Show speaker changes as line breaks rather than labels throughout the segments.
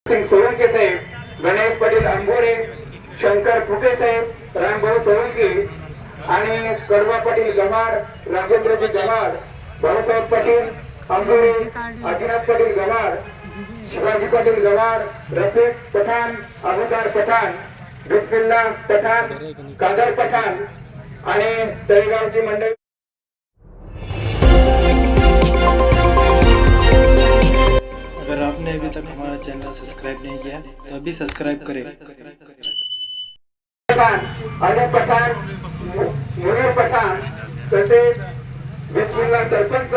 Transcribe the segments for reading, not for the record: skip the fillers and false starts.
सिंग सोलंकी साहेब, गणेश पाटील अंबोरे, शंकर फुके साहेब, रामभाऊ सोलंकी आणि कडवा पाटील गव्हाड, राजेंद्रजी गव्हाड, भाऊसाहेब पाटील अंबोरे, अजिनाथ पाटील गव्हाड, शिवाजी पाटील गव्हाड, रफीक पठाण, अबुदार पठाण, बिस्मिल्ला पठाण, कादर पठाण आणि तळेगावची मंडळी।
अगर आपने अभी तक हमारा चैनल सब्सक्राइब नहीं किया तो अभी सब्सक्राइब करें।
अनिल पठाण, मुनीर पठाण, तसेच बिस्मिल्ला सरपंच,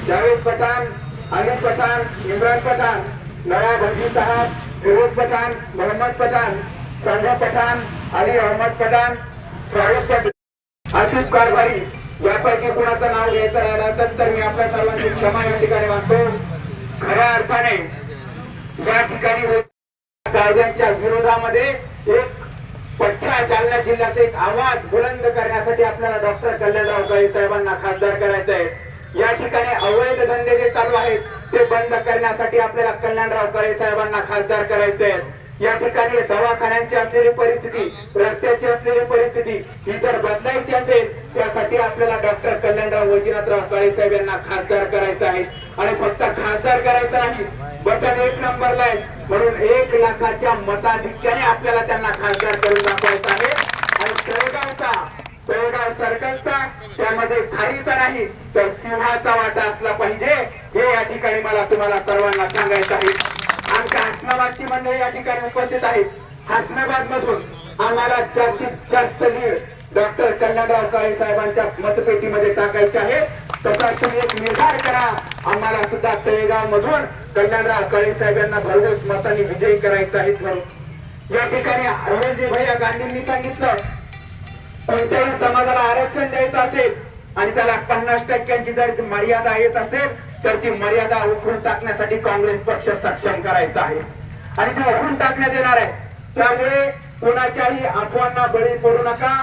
जावेद पठाण, अनिल पठाण, इम्रान पठाण, नवाब हजी साहब, फिरोज पठाण, मोहम्मद पठाण, सांगा पठाण, अली अहमद पठाण, फारूक पठाण, आसिफ कारभारी यापैकी कुणाचं नाव घ्यायचं राहिलं असेल तर मी आपल्या सर्वांची क्षमा या ठिकाणी मागतो। खऱ्या अर्थाने या ठिकाणी कायद्यांच्या विरोधामध्ये एक पठ्ठा जालना जिल्ह्याचा एक आवाज बुलंद करण्यासाठी आपल्याला डॉक्टर कल्याणराव काळे साहेबांना खासदार करायचं आहे। या ठिकाणी अवैध धंदे जे चालू आहेत ते बंद करण्यासाठी आपल्याला कल्याणराव काळे साहेबांना खासदार करायचे आहे। या ठिकाणी दवाखान्यांची असलेली परिस्थिती, रस्त्याची असलेली परिस्थिती ही जर बदलायची असेल त्यासाठी आपल्याला डॉक्टर कल्याणराव वजीनाथराव काळे साहेब यांना खासदार करायचं आहे। आणि फक्त खासदार करायचं नाही, बटन 1 नंबरला आहे म्हणून 1 लाखाच्या मताधिक्याने आपल्याला त्यांना खासदार करून दाखवायचं आहे। आणि तळेगाव सर्कलचा त्यामध्ये खारीचा नाही तर सिंहाचा वाटा असला पाहिजे हे या ठिकाणी मला तुम्हाला सर्वांना सांगायचं आहे। आमच्या हसनाबादची मंडळी या ठिकाणी उपस्थित आहेत। हसनाबाद मधून आम्हाला जास्तीत जास्त लीड डॉक्टर कल्याणराव काळे साहेबांच्या मतपेटीमध्ये टाकायचे आहे। तसा तुम्ही एक निर्धार करा, आम्हाला सुद्धा तळेगाव मधून कल्याणराव काळे साहेबांना भरघोस मतांनी विजयी करायचं आहे। म्हणून या ठिकाणी अरविंदजी भैया गांधींनी सांगितलं कोणत्याही समाजाला आरक्षण द्यायचं असेल आणि त्याला 50% जर मर्यादा येत असेल तर ती मर्यादा उठवून टाकण्यासाठी काँग्रेस पक्ष सक्षम करायचा आहे आणि ती उठवून टाकण्यात येणार आहे। त्यामुळे कोणाच्याही अफवांना बळी पडू नका।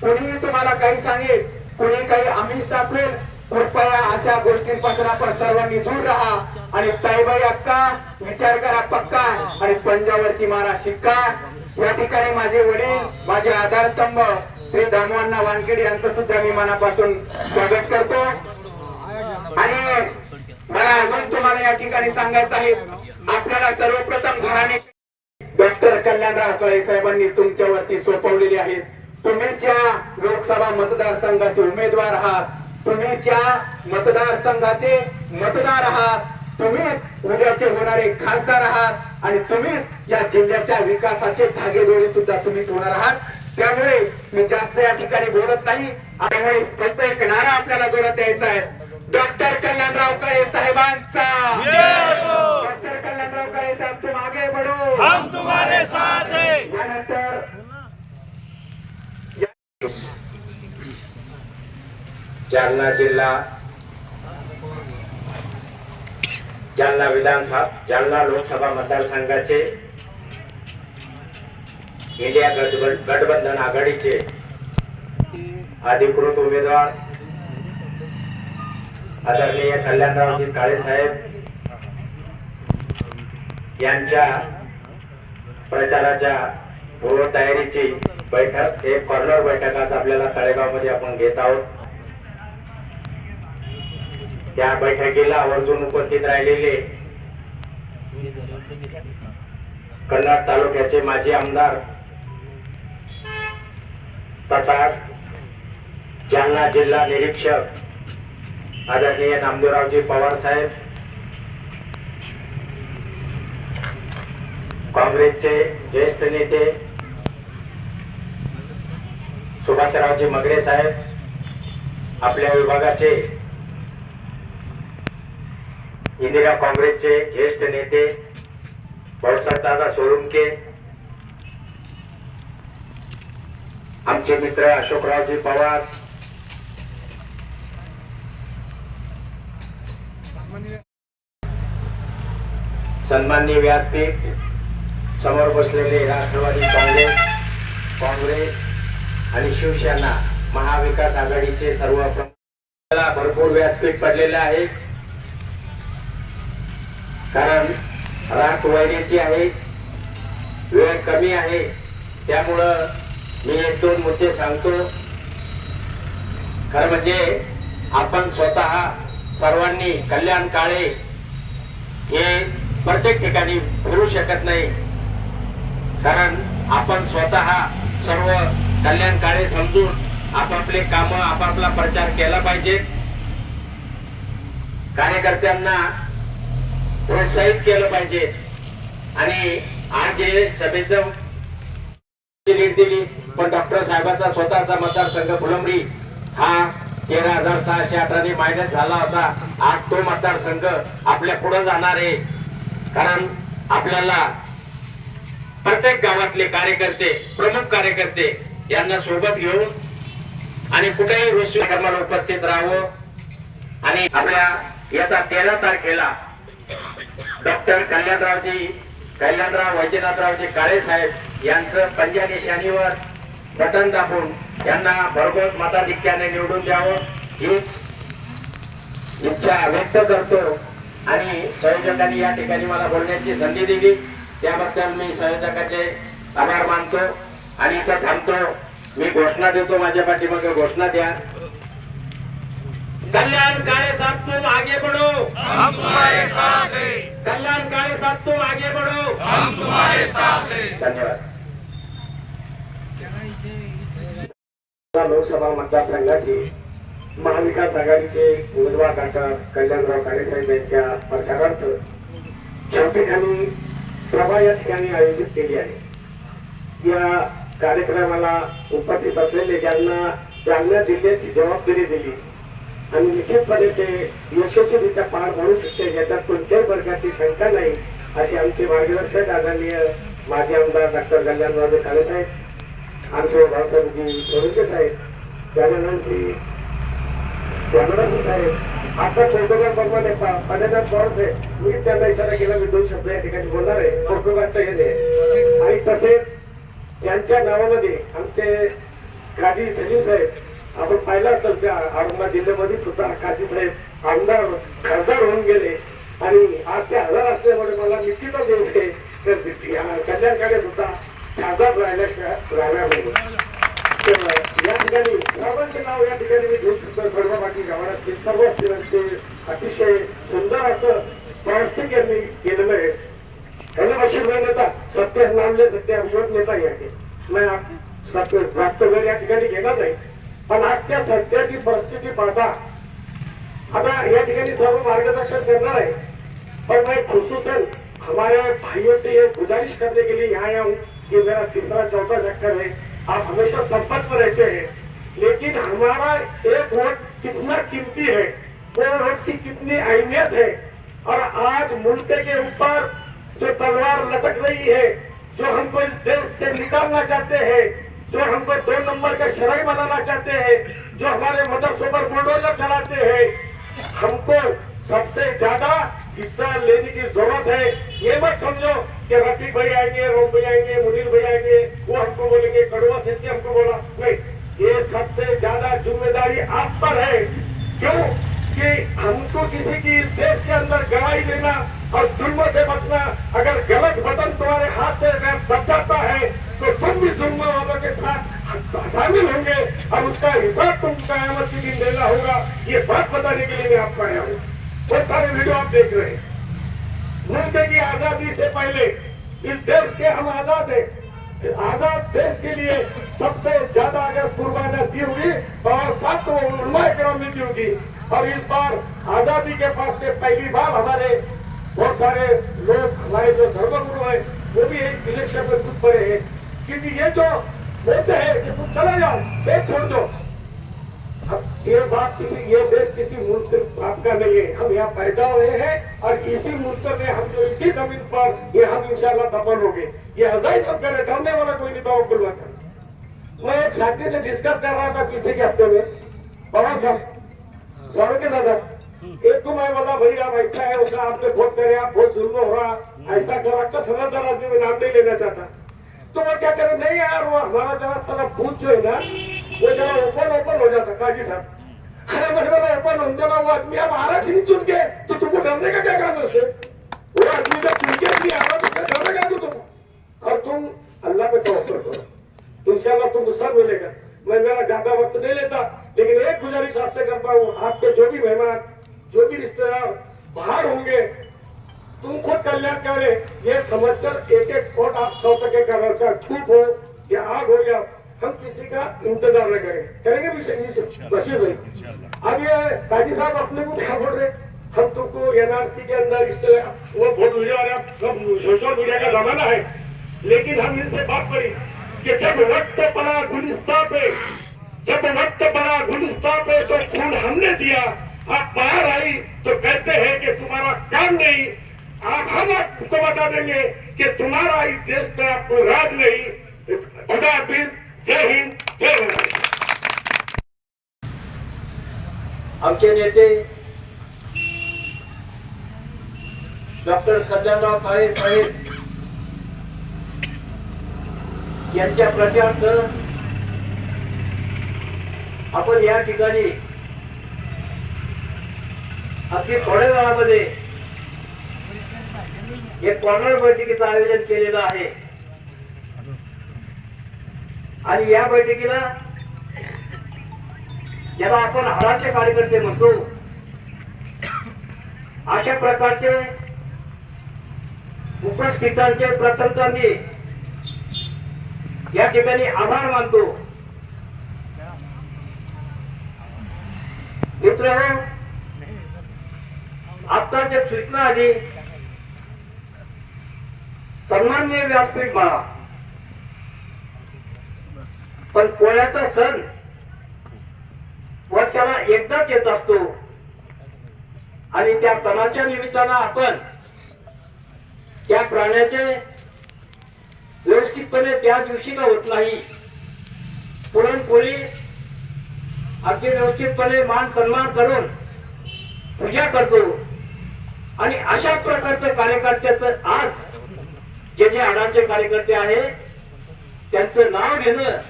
कोणी तुम्हाला काही सांगेल, कोणी काही आमिष दाखवेल, कृपया अशा गोष्टींपासून आपण सर्वांनी दूर राहा आणि ताईबाई अक्का विचार करा पक्का आणि पंजावरती मारा शिक्का। या ठिकाणी माझे वडील, माझे आधारस्तंभ श्री दामोअण्णा वानखेडे यांचं सुद्धा मी मनापासून स्वागत करतो। आणि मला अजून तुम्हाला या ठिकाणी सांगायचं आहे, आपल्याला सर्वप्रथम घराणे डॉक्टर कल्याणराव काळे साहेबांनी तुमच्यावरती सोपवलेली आहे। तुम्हीच या लोकसभा मतदारसंघाचे उमेदवार आहात, तुम्हीच या मतदारसंघाचे मतदार आहात, तुम्हीच उद्याचे होणारे खासदार आहात आणि तुम्हीच या जिल्ह्याच्या विकासाचे धागेदोरे सुद्धा तुम्हीच होणार आहात। त्यामुळे मी जास्त या ठिकाणी बोलत नाही, त्यामुळे फक्त एक नारा आपल्याला जोरात द्यायचा आहे, डॉक्टर कल्याणराव काळे साहेबांचा डॉक्टर कल्याणराव काळे साहेब तुम आगे बढ़ो,
हम तुम्हारे साथ हैं।
यानंतर
जालना जिल्हा, जालना विधानसभा, जालना लोकसभा मतदारसंघाचे इंडिया गठबंधन आघाडीचे अधिकृत उमेदवार आदरणीय कल्याणरावजी काळे साहेब यांच्या प्रचाराच्या पूर्वतयारीची बैठक, एक कॉर्नर बैठक आज आपल्याला तळेगाव मध्ये आपण घेत आहोत। त्या बैठकीला आवर्जून उपस्थित राहिलेले कन्नड तालुक्याचे माजी आमदार तसाच जालना जिल्हा निरीक्षक आदरणीय नामदेवरावजी पवार साहेब, काँग्रेसचे ज्येष्ठ नेते सुभाषरावजी मगरे साहेब, आपल्या विभागाचे इंदिरा काँग्रेसचे ज्येष्ठ नेते भाऊसाहेबदादा सोळुंके, आमचे मित्र अशोकरावजी पवार, सन्माननीय व्यासपीठ, समोर बसलेले राष्ट्रवादी काँग्रेस आणि शिवसेना महाविकास आघाडीचे सर्व भरपूर व्यासपीठ पडलेले आहे। कारण राख वैरीची आहे, वेळ कमी आहे, त्यामुळं मी 1-2 मुद्दे सांगतो. खरं म्हणजे आपण स्वतः सर्वांनी कल्याण काळे हे प्रत्येक ठिकाणी फिरू शकत नाही, कारण आपण स्वतः सर्व कल्याण काळे समजून आपापले काम आपापला प्रचार केला पाहिजे. कार्यकर्त्यांना प्रोत्साहित केलं पाहिजे. आणि आज जे सभेचं लीड दिली, पण डॉक्टर साहेबांचा स्वतःचा मतदारसंघ फुलंब्री हा 13,618 मायनस झाला होता. आज तो मतदारसंघ आपल्या पुढे जाणार आहे, कारण आपल्याला प्रत्येक गावातले कार्यकर्ते, प्रमुख कार्यकर्ते यांना सोबत घेऊन आणि कुठेही कार्यक्रमाला उपस्थित राहावं. आणि आपल्या येत्या 13 तारखेला डॉक्टर कल्याणराव वैजनाथरावजी काळे साहेब यांचं पंजा निशाणीवर बटन दाबून यांना भरघोस मताधिक्याने निवडून द्यावं हीच इच्छा व्यक्त करतो. आणि संयोजकांनी या ठिकाणी मला बोलण्याची संधी दिली त्याबद्दल मी संयोजकाचे आभार मानतो आणि इथं थांबतो. मी घोषणा देतो, माझ्या पाठीमागे घोषणा द्या. कल्याण काळे साहब तुम आगे बढ़ो,
हम तुम्हारे साथ हैं।
कल्याण काळे साहब तुम आगे बढ़ो,
हम तुम्हारे साथ हैं।
धन्यवाद. लोकसभा मतदारसंघाची महाविकास आघाडीचे उमेदवार डॉक्टर कल्याणराव काळे साहेब यांच्या प्रचारार्थ ठिकाणी सभा या ठिकाणी आयोजित केली आहे. या कार्यक्रमाला उपस्थित असलेले ज्यांना जालना जिल्ह्याची जबाबदारी दिली आणि निश्चितपणे ते यशस्वीरित्या पार पाडू शकते याच्यात कोणत्याही प्रकारची शंका नाही, असे आमचे मार्गदर्शक आदरणीय माजी आमदार डॉक्टर कल्याणराव काळे साहेब, आमचे भाऊसाहेबजी सोळंके साहेब, त्यानंतर साहेब, आता फोटोग्राफरमध्ये पन्नास पॉर्स आहे. मी त्यांना इशारा केला, मी 2 शब्द या ठिकाणी बोलणार आहे फोटोग्राफच्या येणे. आणि तसेच त्यांच्या नावामध्ये आमचे काजी सलीम साहेब, आपण पाहिलं असेल त्या औरंगाबाद जिल्ह्यामध्ये सुद्धा काजी साहेब आमदार खासदार होऊन गेले आणि आज ते आजार असल्यामुळे मला निश्चितच येते कल्याणकडे सुद्धा खासदार राहिल्या या ठिकाणी सर्वांचे नाव या ठिकाणी मी घेऊ शकतो. सर्व बाकी गावातील सर्व स्त्रियांचे अतिशय सुंदर असं पौष्टिक यांनी केलेलं आहे. त्यांना बशीर नेता सत्य नामले सत्य अभियोग नेता याचे मैं वास्तव या ठिकाणी घेणार नाही, पण आजच्या सध्याची परिस्थिती पाहता आता या ठिकाणी सर्व मार्गदर्शन करणार आहे. पर मैं खुसूसन हमारे भाइयों से ये गुजारिश करने के लिए यहाँ आया हूँ कि मेरा 3रा-4था चक्कर है, आप हमेशा संपर्क में रहते हैं, लेकिन हमारा एक वोट कितना कीमती है, वो वोट की कितनी अहमियत है. और आज मुल्क के ऊपर जो तलवार लटक रही है, जो हमको इस देश से निकालना चाहते हैं, जो हमको 2 नंबर का शराई बनाना चाहते हैं, जो हमारे मदरसों पर बुलडोजर चलाते हैं, हमको सबसे ज्यादा हिस्सा लेने की जरूरत है. ये मत समझो कि रफीक भाई आएंगे, रोम भाई आएंगे, मुनीर भाई आएंगे, वो हमको बोलेंगे कड़वा सेठ ने हमको बोला, नहीं, ये सबसे ज्यादा जिम्मेदारी आप पर है. क्यों कि हमको किसी की देश के अंदर गवाही देना और जुल्म से बचना. अगर गलत बटन तुम्हारे हाथ से दब जाता है तो तुम भी जुल्म वालों के साथ शामिल होंगे और उसका हिसाब तुम कयामत के दिन देना होगा. ये बात बताने के लिए मैं आपको आया हूँ. बहुत सारे वीडियो आप देख रहे हैं. मुल्क की आजादी से पहले इस देश के हम आजाद है. आजाद देश के लिए सबसे ज्यादा अगर कुर्बानियां दी होगी और साथ तो उलमा इकराम ने दी होगी. और इस बार आजादी के पास से पहली बार हमारे बहुत सारे लोग, हमारे जो धर्मगुरु है, वो भी एक इलेक्शन में कूद पड़े हैं. क्योंकि ये जो बोलते हैं कि तुम चले जाओ, देश छोड़ दो. अब ये बात ये देश किसी मुल्क आपका नहीं है. हम यहाँ पैदा हुए हैं और इसी मुल्क में हम जो इसी जमीन पर ये हम इंशाल्लाह दफन होंगे. ये अजाइज हम करे, डरने वाला कोई नहीं था. वो मैं एक साथी से डिस्कस कर रहा था पीछे के हफ्ते में, पवन साहब सौरभ के दादा, एक तो मैं बोला भाई आप ऐसा है उसका आपने बहुत करे, आप बहुत जुल्म हो रहा, ऐसा करो. अच्छा समझदार आदमी में नाम नहीं लेना चाहता, तो वो क्या करे, नहीं यार वो हमारा जरा सारा बूथ जो है ना वो जरा ओपन हो जाता. काजी साहब, अरे मैंने बोला ओपन हो जाना, वो आदमी आप आरक्षण चुन के, तो तुमको डरने का क्या काम है उससे? वो आदमी जब तुमके लिए आवा तो क्या डर लगा तुम और तुम अल्लाह पे तवक्कुल करो इंशाल्लाह तुम गुस्सा मिलेगा। मैं मेरा ज्यादा वक्त नहीं लेता लेकिन एक गुजारिश आपसे करता हूँ आपके जो भी मेहमान जो भी रिश्तेदार बाहर होंगे तुम खुद कल्याण करें ये समझकर एक एक वोट आप 100% करो चाहे धूप हो या आग हो या हम किसी का इंतजार न करेंगे बशीर भाई। अब ये काजी साहब अपने को क्या बोल रहे हम तुमको एनआरसी के अंदर इससे वो वोट मिले और अब सब सोशल मीडिया का जमाना है लेकिन हम इनसे बात करी कि जब वक्त पड़ा गुलिस्तान पे तो खून हमने दिया आप बाहर आई तो कहते हैं कि तुम्हारा काम नहीं। आप हम आपको बता देंगे कि तुम्हारा इस देश पे आपको राज नहीं। खुदा हाफिज, जय हिंद, जय भारत।
आमचे नेते डॉक्टर कल्याणराव काळे साहेब यांच्या प्रचारार्थ आपण या ठिकाणी अगदी थोड्या वेळामध्ये एक कॉर्नर बैठकीचं आयोजन केलेलं आहे आणि या बैठकीला ज्याला आपण हाडाचे कार्यकर्ते म्हणतो अशा प्रकारचे उपस्थितांचे प्रथमतः मी या ठिकाणी आभार मानतो। मित्रांनो आत्ताच एक सूचना आली सन्माननीय व्यासपीठ म्हणा पण पोळ्याचा सण वर्षाला एकदाच येत असतो आणि त्या सणाच्या निमित्तानं आपण त्या प्राण्याचे व्यवस्थितपणे त्या दिवशी का होत नाही पुरणपोळी अगदी व्यवस्थितपणे मान सन्मान करून पूजा करतो आणि अशा प्रकारचं कार्यकर्त्याचं आज जे जे हाडाचे कार्यकर्ते आहे त्यांचं नाव घेणं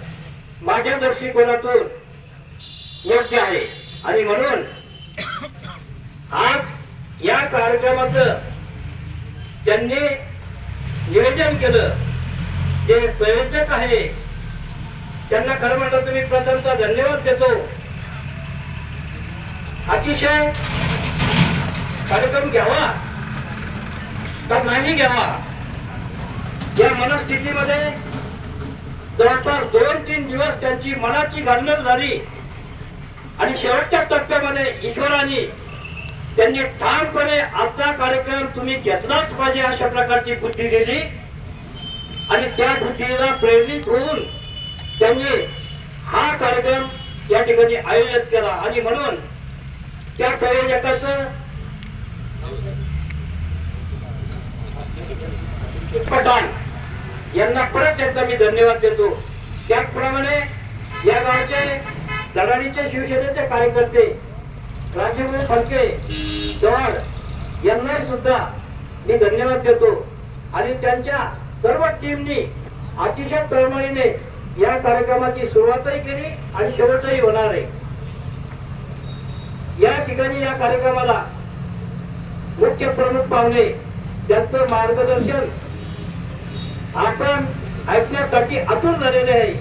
माझ्या दृष्टिकोनातून योग्य आहे आणि म्हणून आज या कार्यक्रमाचं ज्यांनी नियोजन केलं जे संयोजक आहे त्यांना खरं म्हणलं तुम्ही प्रथमतः धन्यवाद देतो। अतिशय कार्यक्रम घ्यावा का नाही घ्यावा या मनस्थितीमध्ये जवळपास 2-3 दिवस त्यांची मनाची घालमेल झाली आणि शेवटच्या टप्प्यामध्ये ईश्वराने त्यांनी ठामपणे आजचा कार्यक्रम तुम्ही घेतलाच पाहिजे अशा प्रकारची बुद्धी दिली आणि त्या बुद्धीला प्रेरित होऊन त्यांनी हा कार्यक्रम या ठिकाणी आयोजित केला आणि म्हणून त्या संयोजकाचं पठाण यांना परत एकदा मी धन्यवाद देतो। त्याचप्रमाणे या गावचे धडाडीचे शिवसेनेचे कार्यकर्ते राजेभाऊ फडके चव्हाण यांना सुद्धा मी धन्यवाद देतो आणि त्यांच्या सर्व टीमनी अतिशय तळमळीने या कार्यक्रमाची सुरुवातही केली आणि शेवटही होणार आहे। या ठिकाणी या कार्यक्रमाला मुख्य प्रमुख पाहुणे त्यांचं मार्गदर्शन आपण ऐकण्यासाठी आतुर झालेले आहे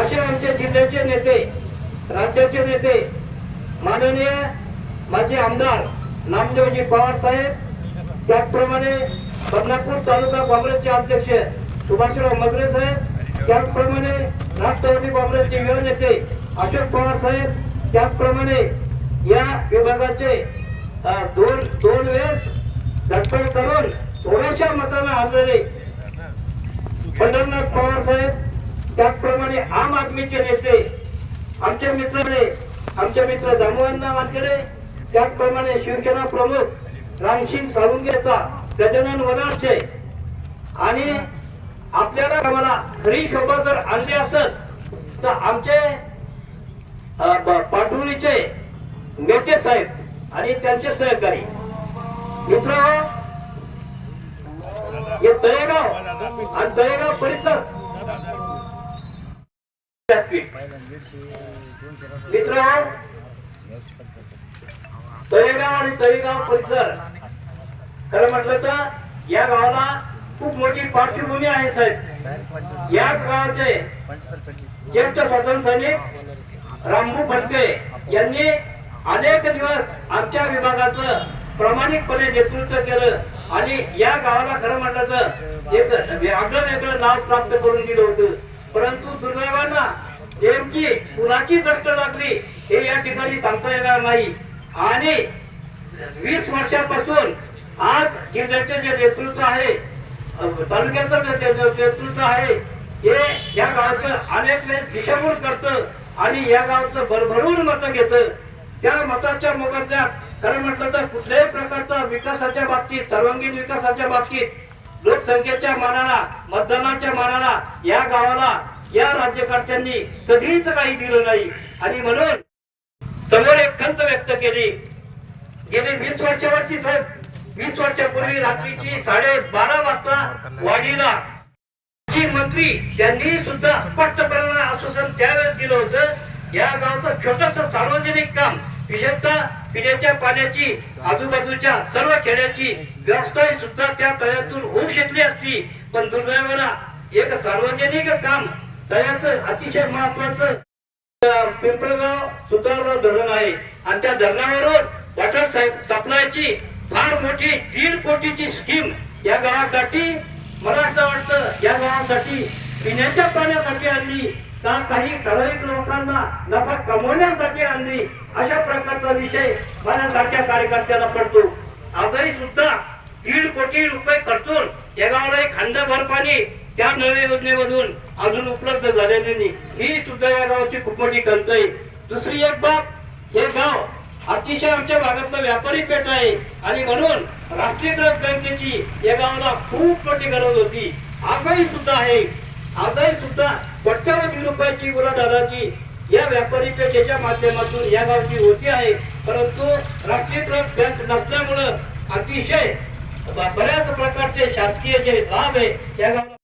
असे आमचे जिल्ह्याचे नेते राज्याचे नेते माननीय माजी आमदार नामदेवजी पवार साहेब त्याचप्रमाणे बदनापूर तालुका काँग्रेसचे अध्यक्ष सुभाषराव मगरे साहेब त्याचप्रमाणे राष्ट्रवादी काँग्रेसचे युवा नेते अशोक पवार साहेब त्याचप्रमाणे या विभागाचे दोन वेळेस धडपड करून थोड्याशा मताने आलेले पंढरनाथ पवार साहेब त्याचप्रमाणे आम आदमीचे नेते आमचे मित्र दामोदर वानखेडे त्याचप्रमाणे शिवसेना प्रमुख रामसिंग साळुंकेचा गजानन वनाडचे आणि आपल्याला आम्हाला खरी शोभा जर आणली असत तर आमचे पाटुरीचे मेटे साहेब आणि त्यांचे सहकारी मित्र हे तळेगाव आणि तळेगाव परिसर मित्र तळेगाव आणि तळेगाव परिसर खरं म्हटलं तर या गावाला खूप मोठी पार्श्वभूमी आहे साहेब. याच गावाचे ज्येष्ठ स्वातंत्र्य सैनिक रामभाऊ फडके यांनी अनेक दिवस आमच्या विभागाचं प्रामाणिकपणे नेतृत्व केलं आणि या गावाला खरं म्हटलं तर एक वेगळं नाव प्राप्त करून दिलं होतं. परंतु दुर्दैवानं नेमकी कुणाची दष्ट लागली हे या ठिकाणी सांगता येणार नाही. आणि 20 वर्षापासून आज जिल्ह्याचे जे नेतृत्व आहे, तालुक्याचं जे नेतृत्व आहे, हे या गावचं अनेक वेळेस दिशाभूल करतं आणि या गावचं भरभरून मतं घेतं. त्या मताच्या मोबदल्यात खरं म्हटलं तर कुठल्याही प्रकारचा विकासाच्या बाबतीत, सर्वांगीण विकासाच्या बाबतीत, लोकसंख्येच्या मानाला, मतदानाच्या मानाला या गावाला या राज्यकर्त्यांनी कधीच काही दिलं नाही. आणि म्हणून समोर एक खंत व्यक्त केली. गेली 20 वर्षावरची साहेब, 20 वर्षापूर्वी रात्रीची 12:30 वाजता वाडीला मंत्री त्यांनी सुद्धा स्पष्टपणे आश्वासन त्यावेळेस दिलं होतं, या गावचं छोटंसं सार्वजनिक काम, विशेषतः पिण्याच्या पाण्याची आजूबाजूच्या सर्व खेड्याची व्यवस्था सुद्धा त्या तळ्यातून होऊ शकली असती. पण दुर्दैवानं एक सार्वजनिक काम तळ्याचं अतिशय महत्वाचं पिंपळगाव सुतारला धरण आहे आणि त्या धरणावरून वॉटर सप्लायची फार मोठी 1.5 कोटीची स्कीम या गावासाठी, मला असं वाटतं या गावासाठी पिण्याच्या पाण्यासाठी आणली का काही ठराविक लोकांना नफा कमवण्यासाठी आणली, अशा प्रकारचा विषय माझ्यासारख्या कार्यकर्त्याला पडतो. आजही सुद्धा 1.5 कोटी रुपये खर्चून या गावाला एक खंडभर पाणी त्या नळ योजनेमधून अजून उपलब्ध झालेले नाही. ही सुद्धा या गावाची खूप मोठी खंत आहे. दुसरी एक बाब, हे गाव अतिशय आमच्या भागातलं व्यापारी पेठ आहे आणि म्हणून राष्ट्रीयकृत बँकेची या गावाला खूप मोठी गरज होती. आजही सुद्धा आहे. आजही सुद्धा कोट्यावधी रुपयाची उलाढालाची या व्यापारी पेठेच्या माध्यमातून या गावची होती आहे. परंतु राष्ट्रीयकृत बँक नसल्यामुळं अतिशय बऱ्याच प्रकारचे शासकीय जे लाभ आहे या गावाला.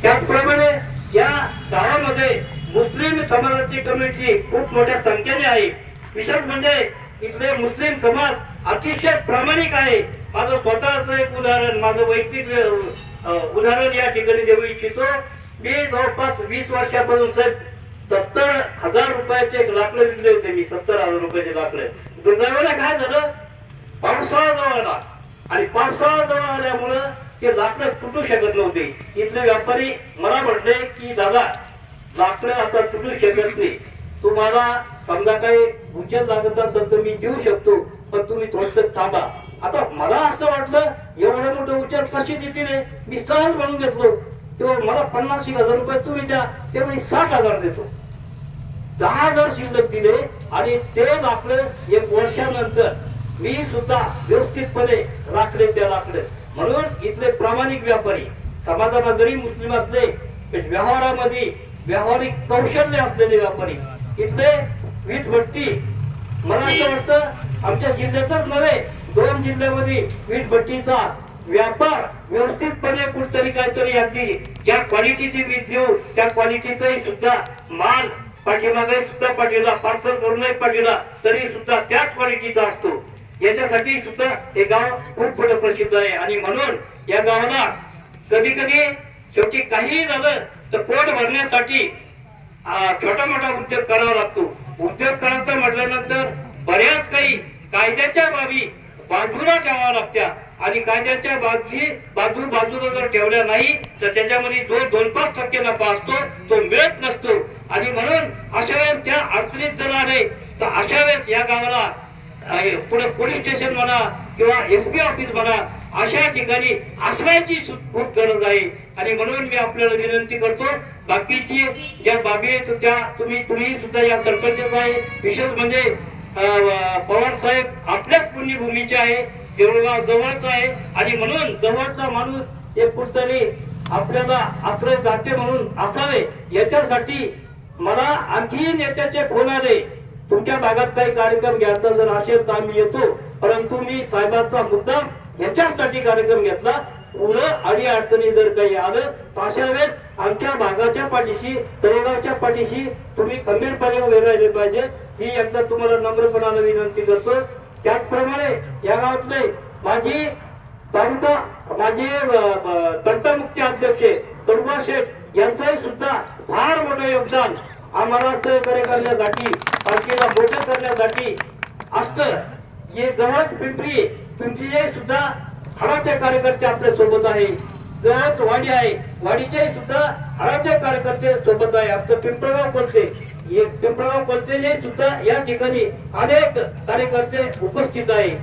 त्याचप्रमाणे या गावामध्ये मुस्लिम समाजाची कमिटी खूप मोठ्या संख्येने आहे. विशेष म्हणजे इथले मुस्लिम समाज अतिशय प्रामाणिक आहे. माझं स्वतःच एक उदाहरण, माझं वैयक्तिक उदाहरण या ठिकाणी देऊ इच्छितो. मी जवळपास 20 वर्षापासून 70,000 रुपयाचे एक लाकडं विकले होते. मी 70,000 रुपयाचे लाकडं. दुर्दैवाने काय झालं, पावसाळा जवळ आला आणि पावसाळा जवळ आल्यामुळं ते लाकडं तुटू शकत नव्हते. इथले व्यापारी मला म्हटले की दादा, लाकडं आता तुटू शकत नाही, तुम्हाला समजा काही उचल लागत असेल तर मी देऊ शकतो, पण तुम्ही थोडस थांबा. आता मला असं वाटलं एवढं मोठं उचल कशी देतील, मी सहज म्हणून घेतलो. तेव्हा मला 50,000 रुपये तुम्ही द्या, ते म्हणजे 60,000 देतो. 10,000 शिल्लक दिले आणि ते लाकडं 1 वर्षानंतर मी सुद्धा व्यवस्थितपणे राखले त्या लाकडं. म्हणून इथले प्रामाणिक व्यापारी, समाजाला जरी मुस्लिम असले, व्यवहारामध्ये व्यावहारिक कौशल्य असलेले व्यापारी, इथले वीटभट्टी, मला असं वाटतं आमच्या जिल्ह्यातच नव्हे 2 जिल्ह्यामध्ये वीटभट्टीचा व्यापार व्यवस्थितपणे कुठतरी काहीतरी अगदी ज्या क्वालिटीची वीट देऊ त्या क्वालिटीचाही सुद्धा माल पाठीमागे सुद्धा पाठीला, पार्सल करूनही पाठीला, तरी सुद्धा त्याच क्वालिटीचा असतो. याच्यासाठी सुद्धा हे गाव खूप मोठं प्रसिद्ध आहे. आणि म्हणून या गावाला कधी कधी शेवटी काहीही झालं तर पोट भरण्यासाठी छोटा मोठा उद्योग करावा लागतो. उद्योग करायचा म्हटल्यानंतर बऱ्याच काही कायद्याच्या बाबी बाजूला ठेवाव्या लागत्या आणि कायद्याच्या बाजूला जर ठेवल्या नाही तर त्याच्यामध्ये जो 2-5% नफा असतो तो मिळत नसतो. आणि म्हणून अशा वेळेस त्या अडचणीत जर आले तर अशा वेळेस या गावाला पुढे पोलीस स्टेशन म्हणा किंवा SP ऑफिस म्हणा अशा ठिकाणी आश्रयाची खूप गरज आहे. आणि म्हणून मी आपल्याला विनंती करतो, बाकीची ज्या बाबी आहेत त्या तुम्ही सुद्धा या सरपंच आहे, विशेष म्हणजे पवार साहेब आपल्याच पुण्यभूमीचे आहे, देऊळगाव जवळचा आहे आणि म्हणून जवळचा माणूस एक कुठतरी आपल्याला आश्रय जाते म्हणून असावे. याच्यासाठी मला आणखी नेत्याचे फोन आले, तुमच्या भागात काही कार्यक्रम घ्यायचा जर असेल तर आम्ही येतो. परंतु मी साहेबांचा मुद्दाम याच्यासाठी कार्यक्रम घेतला. पुढं अडी अडचणी जर काही आलं तर अशा वेळेस आमच्या भागाच्या पाठीशी, तळेगावच्या पाठीशी तुम्ही खंबीरपणे उभे राहिले पाहिजे, ही एकदा तुम्हाला नम्रपणाने विनंती करतो. त्याचप्रमाणे या गावातले माझी तालुका माझे तंटमुक्ती अध्यक्ष तरुणा शेठ यांचंही सुद्धा फार मोठं योगदान आम्हाला सहकार्य करण्यासाठी पालखीला मोठं करण्यासाठी असतं. हे जवळच पिंपरी सुद्धा हळाचे कार्यकर्ते आपल्या सोबत आहे. जवळच वाडी आहे, वाडीचे सुद्धा हळाचे कार्यकर्ते सोबत आहे. आपलं पिंपळगाव कोलते सुद्धा या ठिकाणी अनेक कार्यकर्ते उपस्थित आहे.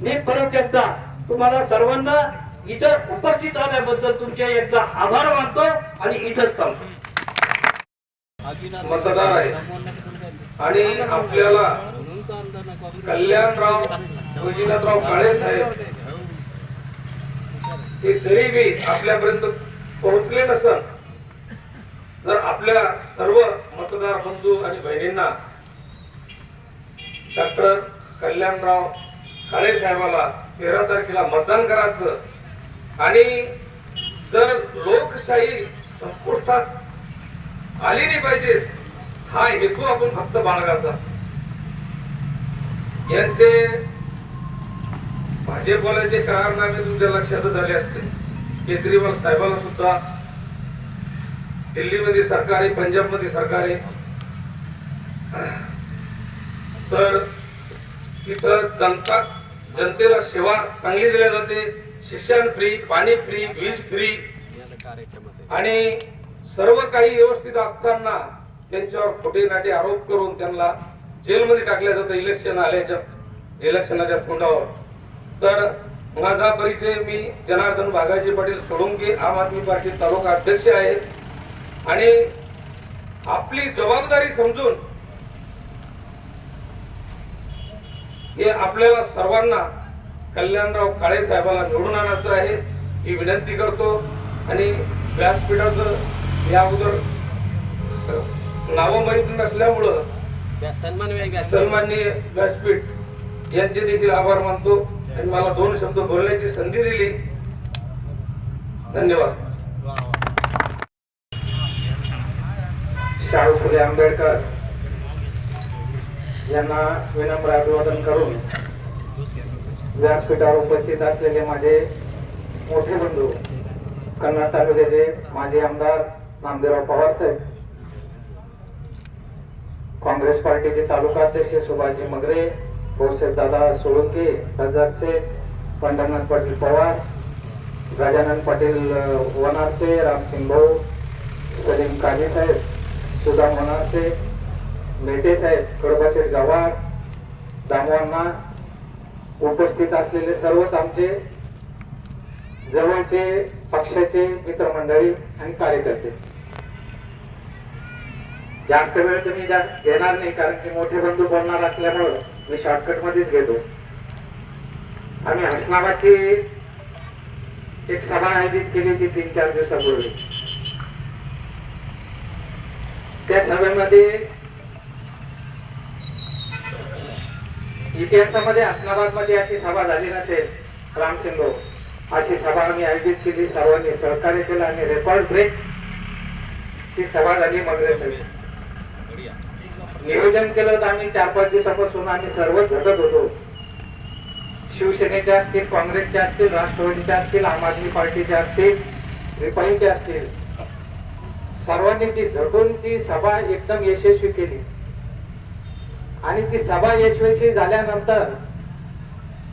मी परत एकदा तुम्हाला सर्वांना इथं उपस्थित आल्याबद्दल तुमचे एकदा आभार मानतो आणि इथंच थांबतो.
मतदार आहे आणि आपल्याला कल्याणराव गोजीनाथराव काळे साहेब हे जरी बी आपल्यापर्यंत पोहोचले नसल, जर आपल्या सर्व मतदार बंधू आणि बहिणींना डॉक्टर कल्याणराव काळे साहेबाला 13 तारखेला मतदान करायचं आणि जर लोकशाही संपुष्टात आली नाही पाहिजे हा हेतू आपण फक्त बाळगायचा. यांचे भाजपवाल्याचे करारनामे तुमच्या लक्षातच आले असते. केजरीवाल साहेबांना सुद्धा दिल्लीमध्ये सरकार आहे, पंजाबमध्ये सरकार आहे, तर तिथं जनतेला सेवा चांगली दिल्या जाते. शिक्षण फ्री, पाणी फ्री, वीज फ्री आणि सर्व काही व्यवस्थित असताना त्यांच्यावर खोटे नाटे आरोप करून त्यांना जेलमध्ये टाकल्या जातं इलेक्शनाच्या तोंडावर. तर माझा परिचय, मी जनार्दन बागाजी पाटील सोळंके, आम आदमी पार्टी तालुका अध्यक्ष आहे आणि आपली जबाबदारी समजून हे आपल्याला सर्वांना कल्याणराव काळे साहेबाला निवडून आणायचं आहे ही विनंती करतो. आणि व्यासपीठाचं या अगोदर नावं माहीत नसल्यामुळं सन्माननीय व्यासपीठ यांचे देखील आभार मानतो आणि मला 2 शब्द बोलण्याची संधी दिली. धन्यवाद.
शाहू फुले आंबेडकर यांना विनम्र अभिवादन करून व्यासपीठावर उपस्थित असलेले माझे मोठे बंधू कन्नड तालुक्याचे माजी आमदार नामदेवराव पवार साहेब, काँग्रेस पार्टीचे तालुका अध्यक्ष सुभाषजी मगरे, भाऊसाहेब दादा सोळंके, खासदार शेख पंढरनाथ पाटील पवार, गजानन पाटील वनारसे, रामसिंग भाऊ, सलीम काझी साहेब, सुदाम वनारसे, मेटे साहेब, कडबाशेठ गावार, दामवांना, उपस्थित असलेले सर्वच आमचे जवळचे पक्षाचे मित्रमंडळी आणि कार्यकर्ते. जास्त वेळ तुम्ही घेणार नाही कारण की मोठे बंधू बोलणार असल्यामुळं मी शॉर्टकट मध्येच घेतो. आम्ही हसनाबादची एक सभा आयोजित केली होती 3-4 दिवसापूर्वी. त्या सभेमध्ये इतिहासामध्ये हसनाबाद मध्ये अशी सभा झाली नसेल, रामसिंग अशी सभा आम्ही आयोजित केली. सर्वांनी सहकार्य केलं आणि रेकॉर्ड ब्रेक ती सभा झाली. मगरे नियोजन केलं होतं आम्ही 4-5 दिवसापासून. आम्ही सर्वच झटत होतो. शिवसेनेचे असतील, काँग्रेसचे असतील, राष्ट्रवादीचे असतील, आम आदमी पार्टीचे असतील, रिपाईचे असतील, सर्वांनी ती झटून ती सभा एकदम यशस्वी केली. आणि ती सभा यशस्वी झाल्यानंतर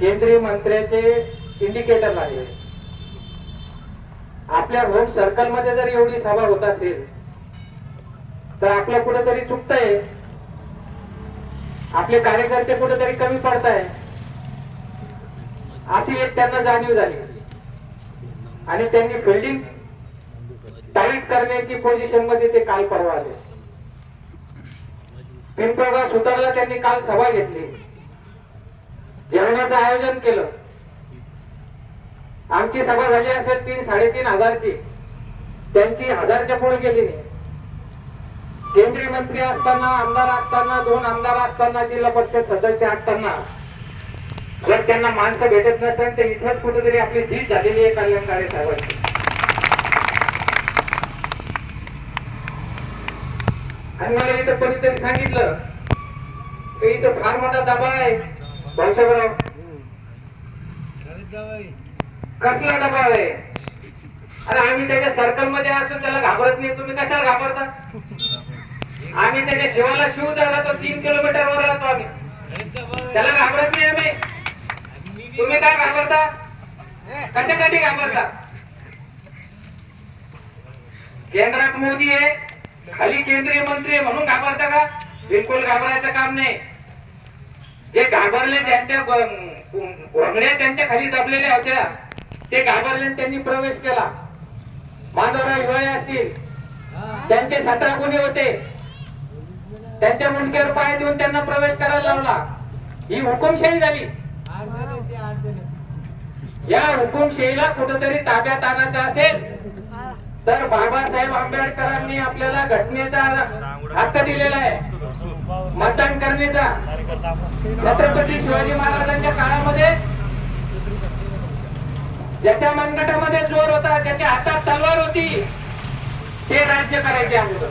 केंद्रीय मंत्र्याचे इंडिकेटर लागले. आपल्या होम सर्कल मध्ये जर एवढी सभा होत असेल तर आपलं कुठेतरी चुकतंय, आपले कार्यकर्ते कुठेतरी कमी पडताय अशी एक त्यांना जाणीव झाली. आणि त्यांनी फिल्डिंग टाईट करण्याची पोझिशन मध्ये ते काल परवा आले. पिंपळगाव सुतारला त्यांनी काल सभा घेतली, जेवणाचं आयोजन केलं. आमची सभा झाली असेल 3-3.5 हजारची, त्यांची 1000च्या पुढे गेली नाही. केंद्रीय मंत्री असताना, आमदार असताना, 2 आमदार असताना, जिल्हा परिषद सदस्य असताना जर त्यांना माणसं भेटत नसेल तर इथंच कुठेतरी आपली जीत झालेली आहे कल्याणकारी साहेबांची. आणि मला इथं कोणीतरी सांगितलं की इथं फार मोठा दबाव आहे भाऊसाहेबराव,
कसला दबाव आहे? अरे आम्ही त्याच्या सर्कल मध्ये असून त्याला घाबरत नाही, तुम्ही कशाला घाबरता? आम्ही त्याच्या शिवाला शिव झाला तो 3 किलोमीटर वर राहतो आम्ही, त्याला घाबरत नाही आम्ही. तुम्ही काय घाबरता? कशासाठी घाबरता? केंद्रात मोदी आहे, खाली केंद्रीय मंत्री आहे म्हणून घाबरता का? बिलकुल घाबरायचं काम नाही. जे घाबरले, ज्यांच्या घोंगड्या त्यांच्या खाली दबलेल्या होत्या, ते घाबरले, त्यांनी प्रवेश केला. माधवराव हिवाळे असतील, त्यांचे 17 गुन्हे होते, त्यांच्या मुंडक्यावर पाय देऊन त्यांना प्रवेश करायला लावला. ही हुकुमशाही झाली. या हुकुमशाहीला कुठेतरी ताब्यात आणायचं असेल तर बाबासाहेब आंबेडकरांनी आपल्याला घटनेचा हक्क दिलेला आहे, मतदान करण्याचा. छत्रपती शिवाजी महाराजांच्या काळामध्ये ज्याच्या मनगटामध्ये जोर होता, ज्याच्या हातात तलवार होती, ते राज्य करायचे अगोदर.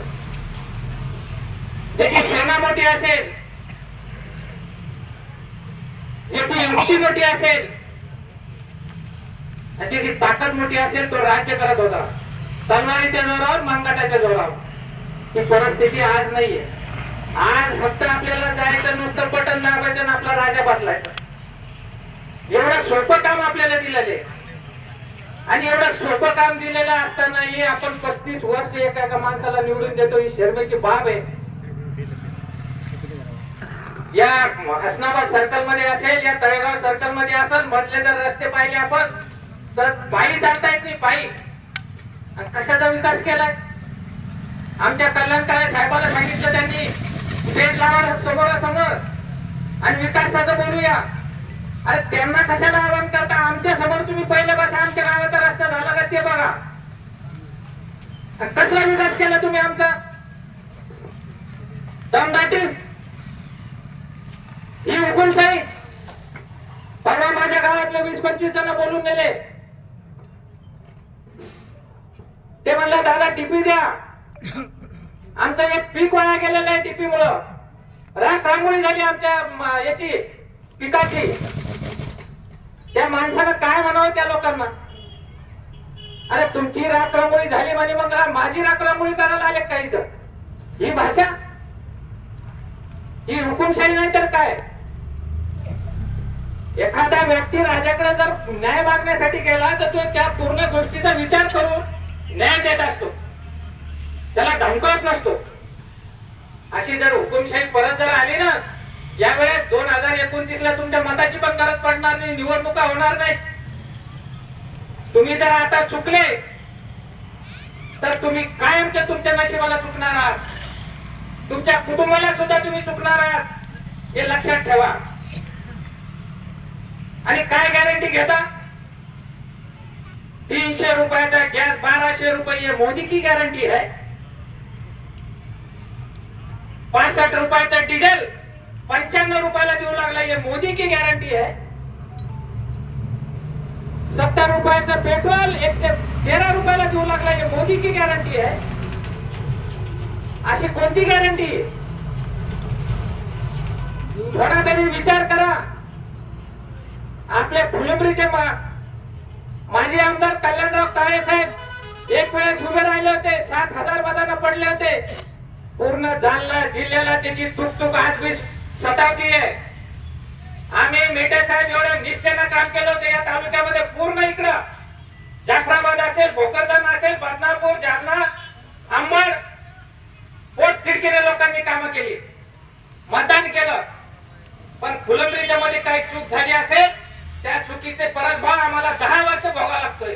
ज्याची सेना मोठी असेल, ज्याची युक्ती मोठी असेल, त्याची जी ताकद मोठी असेल, तो राज्य करत होता तलवारीच्या जोरावर, मनगटाच्या जोरावर. ही परिस्थिती आज नाहीये. आज फक्त आपल्याला जायचं, नुसतं बटन दाबायचं आणि आपला राजा बसलायचा. एवढं सोपं काम आपल्याला दिलेले, आणि एवढं सोपं काम दिलेलं असतानाही आपण 35 वर्ष एका माणसाला निवडून देतो. ही शर्मेची बाब आहे. या हसनाबाद सर्कल मध्ये असेल, या तळेगाव सर्कल मध्ये असेल, मधले जर रस्ते पाहिले आपण तर पायी चालता येत नाही, पायी. आणि कशाचा विकास केलाय? आमच्या कल्याण काळे साहेबाला सांगितलं त्यांनी, पेट लावा समोरासमोर आणि विकासाचं बोलूया. अरे त्यांना कशाला आवाहन करता? आमच्या समोर तुम्ही पहिले बसा, आमच्या गावाचा रस्ता झाला का ते बघा. कसला विकास केला तुम्ही आमचा? दमदाटी, ही हुकुमशाही. परवा माझ्या गावातले 20-25 जण बोलून गेले. ते म्हणलं दादा टिपी द्या, आमचं एक पीक वाया गेलेलं आहे टिपी मुळे. राख रांगोळी झाली आमच्या याची पिकाची. त्या माणसाला काय म्हणावं त्या लोकांना? अरे तुमची राख रांगोळी झाली म्हणे, मग माझी राख रांगोळी करायला आले का इथं? ही भाषा, ही हुकुमशाही नाही तर काय? एखादा व्यक्ती राजाकडे जर न्याय मागण्यासाठी गेला तर तो त्या पूर्ण गोष्टीचा विचार करून न्याय देत असतो, त्याला धमकावत नसतो. अशी जर हुकुमशाही परत जर आली ना, यावेळेस 2029 ला तुमच्या मताची पण गरज पडणार नाही, निवडणुका होणार नाही. तुम्ही जर आता चुकले तर तुम्ही कायमच्या तुमच्या नशिबाला चुकणार आहात, तुमच्या कुटुंबाला सुद्धा तुम्ही चुकणार आहात, हे लक्षात ठेवा. आणि काय गॅरंटी घेता? 300 रुपयाचा गॅस 1200 रुपये, मोदी की गॅरंटी है? 65 रुपयाचा डिझेल 95 रुपयाला देऊ लागला, ये मोदी की गॅरंटी है? 70 रुपयाचा पेट्रोल 113 रुपयाला देऊ लागला, ये मोदी की गॅरंटी है? अशी कोणती गॅरंटी? थोडा तरी विचार करा. आपले फुलंब्रीचे माजी आमदार कल्याणराव काळे साहेब एक वेळेस उभे राहिले होते, 7000 मतांना पडले होते. पूर्ण जालना जिल्ह्याला त्याची तुकतुक आज बी सतावती आहे. आम्ही मेटे साहेब एवढं निष्ठेनं काम केलं होतं या तालुक्यामध्ये. पूर्ण इकडं जाफराबाद असेल, भोकरदन असेल, बदनापूर, जालना, अंबड, पोट खिडकीने लोकांनी कामं केली, मतदान केलं. पण फुलंब्रीच्या मध्ये काही चूक झाली असेल, त्या चुकीचे परतभाव आम्हाला 10 वर्ष भोगावा लागतोय,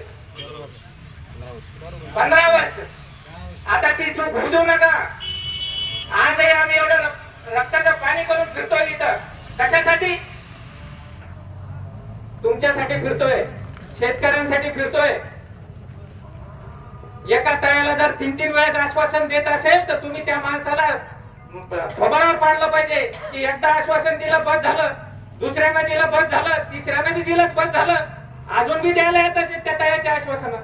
15 वर्ष. आता ती चूक होऊ देऊ नका. आजही आम्ही एवढं रक्ताचं पाणी करून फिरतोय इथं. कशासाठी? तुमच्यासाठी फिरतोय, शेतकऱ्यांसाठी फिरतोय. एका तळ्याला जर 3-3 वेळेस आश्वासन देत असेल तर तुम्ही त्या माणसाला खबरावर पाडलं पाहिजे की एकदा आश्वासन दिलं बस झालं, दुसऱ्यांना दिलं बस झालं, तिसऱ्यांना बी दिलं बस झालं, अजून बी द्यायला येत असेल त्या तळ्याच्या आश्वासन,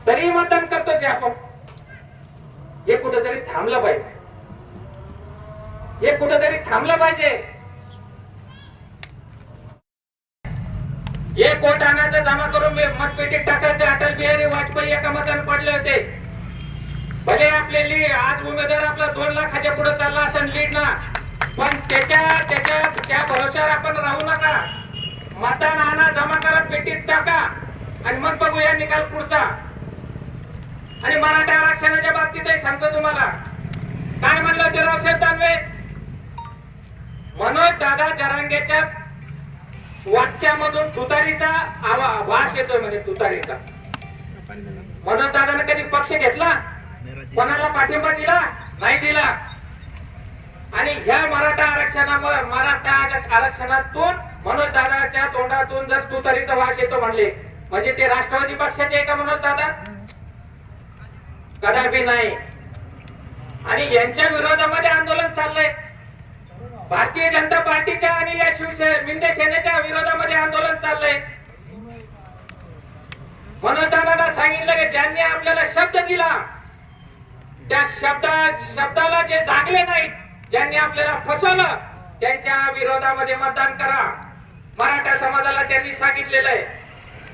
तरी मतदान करतोच आपण. हे कुठेतरी थांबलं पाहिजे, हे कुठेतरी थांबलं पाहिजे. एक कोट आणायचं जमा करून मतपेटीत टाकायचे. अटल बिहारी वाजपेयी एका मताने पडले होते. भले आपले लीड आज उमेदवार आपला 2 लाखाच्या पुढे चालला असेल लीड ना, पण त्या भरोश्यावर आपण राहू नका. मतदान आणा, जमा करा, पेटीत टाका आणि मग बघूया निकाल पुढचा. आणि मराठा आरक्षणाच्या बाबतीतही सांगतो तुम्हाला, काय म्हणलं होते रावसाहेब दानवे, मनोज दादा जरांगेच्या वाक्यामधून तुतारीचा वास येतोय म्हणे. तुतारीचा मनोज दादाने कधी पक्ष घेतला, कोणाला पाठिंबा दिला नाही दिला. आणि ह्या मराठा आरक्षणातून मनोज दादाच्या तोंडातून जर तुतारीचा वास येतो म्हणले म्हणजे ते राष्ट्रवादी पक्षाचे आहे का मनोज दादा? कदापि नाही. आणि यांच्या विरोधामध्ये आंदोलन चाललंय. भारतीय जनता पार्टीच्या आणि या शिंदे सेनेच्या विरोधामध्ये आंदोलन चाललंय. मनोज दादांना सांगितलं की ज्यांनी आपल्याला शब्द दिला त्या शब्दाला जे जागले नाहीत, ज्यांनी आपल्याला फसवलं त्यांच्या विरोधामध्ये मतदान करा. मराठा समाजाला त्यांनी सांगितलेलं आहे.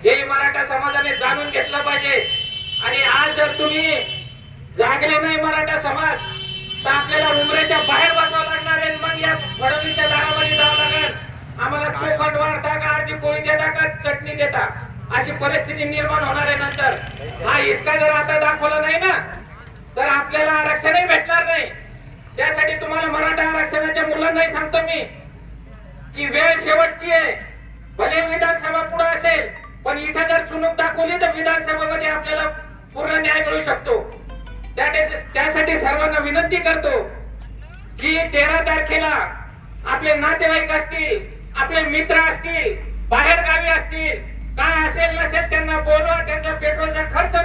हे मराठा समाजाने जाणून घेतलं पाहिजे. आणि आज जर तुम्ही जागले नाही मराठा समाज तर आपल्याला उमरेच्या बाहेर बसावं लागणार आहे. मग या फडणवीसच्या दारामध्ये जावं लागेल. आम्हाला चोखंड वाढता का, अर्धी पोळी देता का, चटणी देता, अशी परिस्थिती निर्माण होणार आहे नंतर. हा हिसका जर आता दाखवला नाही ना तर आपल्याला आरक्षणही भेटणार नाही. त्यासाठी तुम्हाला मराठा आरक्षणाच्या मुलांनाही सांगतो मी की वेळ शेवटची आहे. भले विधानसभा पुढे असेल पण इथे जर चुणूक दाखवली तर विधानसभेमध्ये आपल्याला पूर्ण न्याय मिळू शकतो. त्यासाठी सर्वांना विनंती करतो की 13 तारखेला आपले नातेवाईक असतील, आपले मित्र असतील, बाहेर गावी असतील, काय असेल नसेल त्यांना बोलवा. त्यांचा पेट्रोलचा खर्च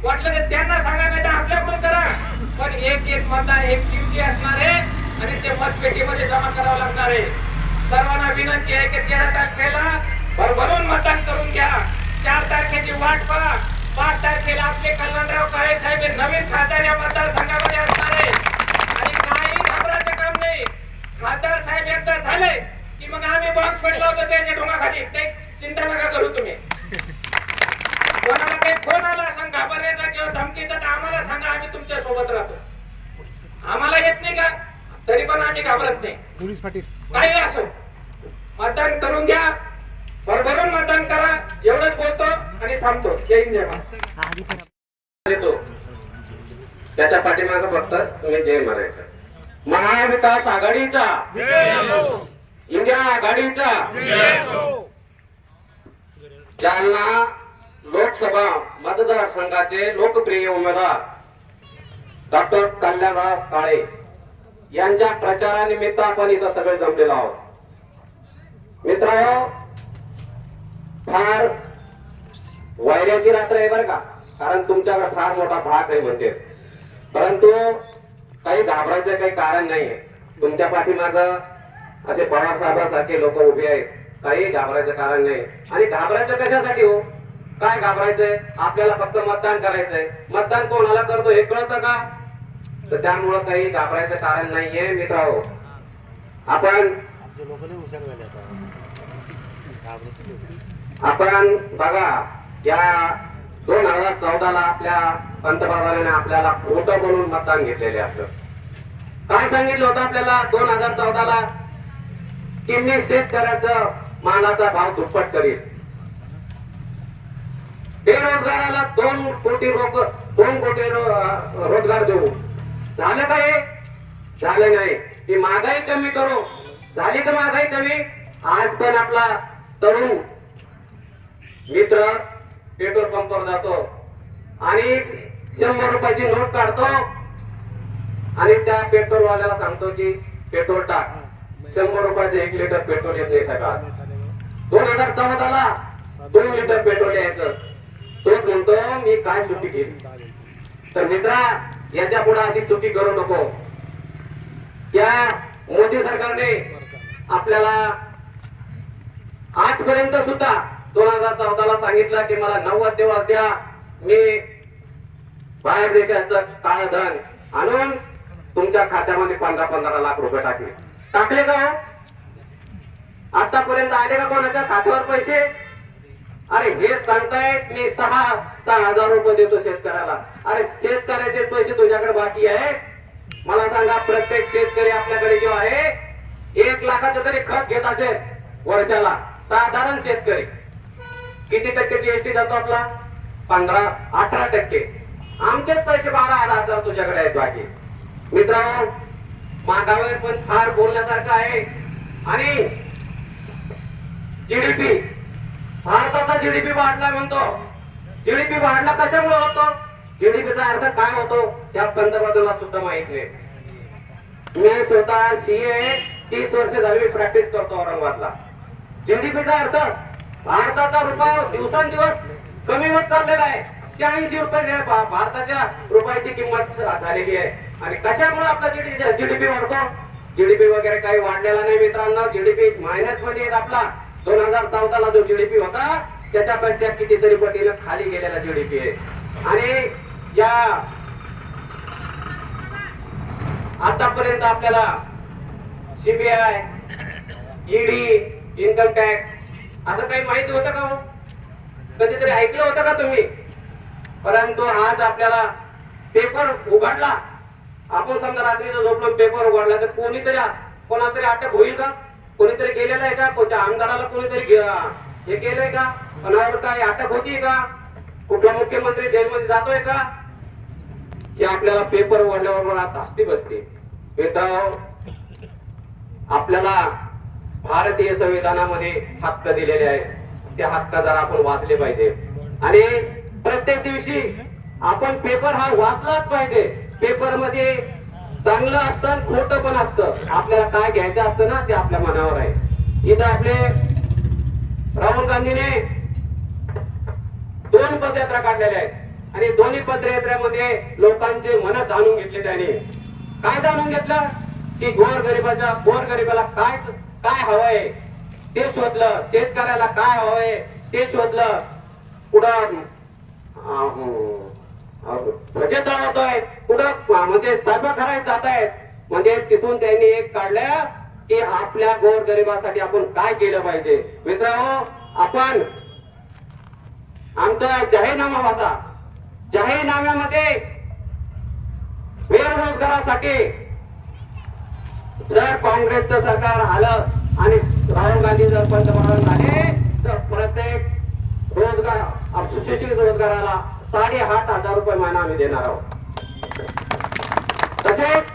वाटलं तर त्यांना सांगा, नाही तर आपल्याकडून करा. पण एक मतदान एक किमती असणार आहे आणि ते मतपेटीमध्ये जमा करावं लागणार आहे. सर्वांना विनंती आहे की 13 तारखेला भरभरून मतदान करून घ्या. 4 तारखेची वाट पहा. 5 तारखेला आपले कल्याणराव काळे साहेब हे नवीन खासदार या मतदारसंघामध्ये असणार आहे. आणि काही घाबरायचं काम नाही. खासदार साहेब एकदा झाले की मग आम्ही बॉक्स पेटला होतो त्याच्या डोंगाखाली. काही चिंता नका करू तुम्ही. कोणाला काही फोन आला असं घाबरण्याचा किंवा धमकीचा तर आम्हाला सांगा, आम्ही तुमच्या सोबत राहतो. आम्हाला येत नाही का तरी पण आम्ही घाबरत नाही. पोलीस पाटील काही असो मतदान करून घ्या, भरभरून मतदान करा. एवढंच बोलतो आणि थांबतो. जय हिंद जय महाराष्ट्र. त्याच्या पाठीमागे फक्त तुम्ही जय म्हणायचं. महाविकास आघाडीचा, इंडिया आघाडीचा, जालना लोकसभा मतदारसंघाचे लोकप्रिय उमेदवार डॉक्टर कल्याणराव काळे यांच्या प्रचारानिमित्त आपण इथं सगळे जमलेलो आहोत. मित्रांनो, फार वैऱ्याची रात्र आहे बरं का, कारण तुमच्याकडे फार मोठा धाक आहे म्हणते. परंतु काही घाबरायचं काही कारण नाहीये. तुमच्या पाठीमाग असे पवार साहेबांसारखे लोक उभे आहेत. काही घाबरायचं कारण नाही. आणि घाबरायचं कशासाठी हो? काय घाबरायचंय? आपल्याला फक्त मतदान करायचंय. मतदान कोणाला करतो हे कळतं का? तर त्यामुळं काही घाबरायचं कारण नाहीये मित्रांनो. आपण बघा, या 2014ला आपल्या पंतप्रधानांनी आपल्याला खोटं म्हणून मतदान घेतलेले. आपलं काय सांगितलं होतं आपल्याला 2014ला की मी शेतकऱ्याचं मालाचा भाव दुप्पट करील, बेरोजगाराला 2 कोटी रोजगार देऊ. झालं काय? झालं नाही. की महागाई कमी करू. झाली का महागाई कमी? आज पण आपला तरुण मित्र पेट्रोल पंपवर जातो आणि 100 रुपयाची नोट काढतो आणि त्या पेट्रोल वाल्याला सांगतो की पेट्रोल टाक. 100 रुपयाचे 1 लिटर पेट्रोल येत नाही सकाळ. 2014ला 2 लिटर पेट्रोल यायचं. तोच म्हणतो मी काय चुकी केली. तर मित्रा, याच्या पुढे अशी चुकी करू नको. या मोदी सरकारने आपल्याला आजपर्यंत सुद्धा 2014ला सांगितलं की मला 90 दिवस द्या, मी बाहेर देशाचं काळं धन आणून तुमच्या खात्यामध्ये 15-15 लाख रुपये टाकले. टाकले का? आतापर्यंत आले का कोणाच्या खात्यावर पैसे?
अरे हेच सांगतायत मी 6,000 रुपये देतो शेतकऱ्याला. अरे शेतकऱ्याचे पैसे तुझ्याकडे बाकी आहे. मला सांगा, प्रत्येक शेतकरी आपल्याकडे जो आहे 1 लाखाचं तरी खत घेत असेल वर्षाला. साधारण शेतकरी किती टक्के जीएसटी जातो आपला? 15-18%. आमचेच पैसे 12,000 तुझ्याकडे आहेत बाकी. मित्रांनो, मागावर पण फार बोलण्यासारखं आहे. आणि जीडीपी, भारताचा जीडीपी वाढला म्हणतो. जीडीपी वाढला कशामुळे होतो? जीडीपीचा अर्थ काय होतो त्या पंतप्रधानाला सुद्धा माहित नाही. मी स्वतः सीए 30 वर्ष झाली मी प्रॅक्टिस करतो औरंगाबादला. जीडीपीचा अर्थ भारताचा रुपया दिवसांदिवस कमी होत चाललेला आहे. 86 रुपये भारताच्या रुपयाची किंमत झालेली आहे. आणि कशामुळे आपला जीडीपी वाढतो? जीडीपी वगैरे काही वाढलेला नाही मित्रांनो. जीडीपी मायनस मध्ये येत. आपला 2014 ला जो जीडीपी होता त्याच्यापेक्षा कितीतरी पटीने खाली गेलेला जीडीपी आहे. आणि या आतापर्यंत आपल्याला सीबीआय, ईडी, इन्कम टॅक्स असं काही माहिती होतं का हो? कधीतरी ऐकलं होतं का तुम्ही? परंतु आज आपल्याला पेपर उघडला, आपण समजा रात्रीचा झोपलो, पेपर उघडला तर कोणाला तरी अटक होईल का? कोणीतरी गेलेलं आहे का? कोणत्या आमदाराला कोणीतरी हे केलंय का? कोणावर काय अटक होती का? कुठला मुख्यमंत्री जेलमध्ये जातोय का? हे आपल्याला पेपर उघडल्यावर धास्ती बसते. मित्रांनो, आपल्याला भारतीय संविधानामध्ये हक्क दिलेले आहेत. ते हक्क जर आपण वाचले पाहिजे. आणि प्रत्येक दिवशी आपण पेपर हा वाचलाच पाहिजे. पेपर मध्ये चांगलं असतं, खोटं पण असतं. आपल्याला काय घ्यायचं असतं ना, ते आपल्या मनावर आहे. इथं आपले राहुल गांधीने 2 पदयात्रा काढलेल्या आहेत. आणि दोन्ही पदयात्रेमध्ये लोकांचे मन जाणून घेतले. त्याने काय जाणून घेतलं? की गोरगरिबाला काय हवंय ते शोधलं. शेतकऱ्याला काय हवंय ते शोधलं. कुठं भजे तळवतोय, कुठं म्हणजे सभा करायला जात आहेत. म्हणजे तिथून त्यांनी एक काढलं की आपल्या गोरगरिबासाठी आपण काय केलं पाहिजे. मित्रांनो, आपण आमचा जाहीरनामा वाचा. जाहीरनाम्यामध्ये बेरोजगारासाठी जर काँग्रेसचं सरकार आलं आणि राहुल गांधी जर पंतप्रधान झाले तर प्रत्येक सुशिक्षित रोजगाराला 8,500 रुपये महिना आम्ही देणार आहोत. तसेच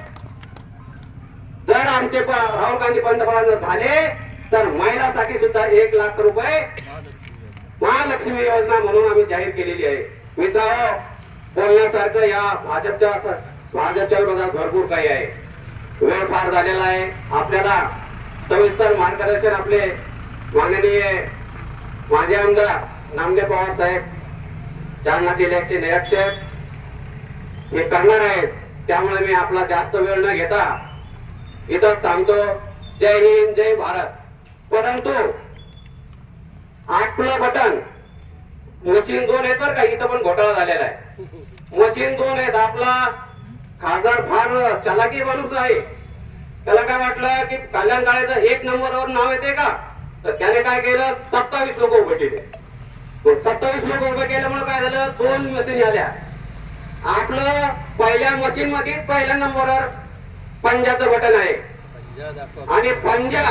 जर आमचे राहुल गांधी पंतप्रधान झाले तर महिलांसाठी सुद्धा 1 लाख रुपये महालक्ष्मी योजना म्हणून आम्ही जाहीर केलेली आहे. मित्रांनो, बोलण्यासारखं या भाजपच्या विरोधात भरपूर काही आहे. वेळ फार झालेला आहे. आपल्याला सविस्तर मार्गदर्शन आपले माननीय माजी आमदार नामदेव पवार साहेब, जालना जिल्ह्याचे निरीक्षक हे करणार आहेत. त्यामुळे मी आपला जास्त वेळ न घेता इथं थांबतो. जय हिंद, जय भारत. परंतु आपलं बटन मशीन 2 आहेत बरं का. इथं पण घोटाळा झालेला आहे. मशीन 2 आहेत. आपला खासदार फार चलाकी माणूस आहे. त्याला काय वाटलं की कल्याण काळेचं 1 नंबरवर नाव येते का? तर त्याने काय केलं, 27 लोक उभे केले. 27 लोक उभे केल्यामुळे काय झालं, 2 मशीन आल्या. आपलं पहिल्या मशीन मध्ये पहिल्या नंबरवर पंजाचं बटन आहे. आणि पंजा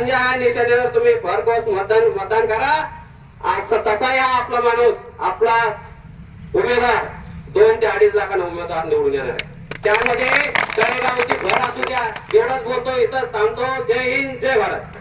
या निशाण्यावर तुम्ही भरघोस मतदान करा. तसा या आपला माणूस, आपला उमेदवार 2 ते 2.5 लाखांना उमेदवार निवडून येणार आहे. त्यामध्ये तळेगावची घर असू द्या. एवढंच बोलतो, इथं थांबतो. जय हिंद, जय भारत.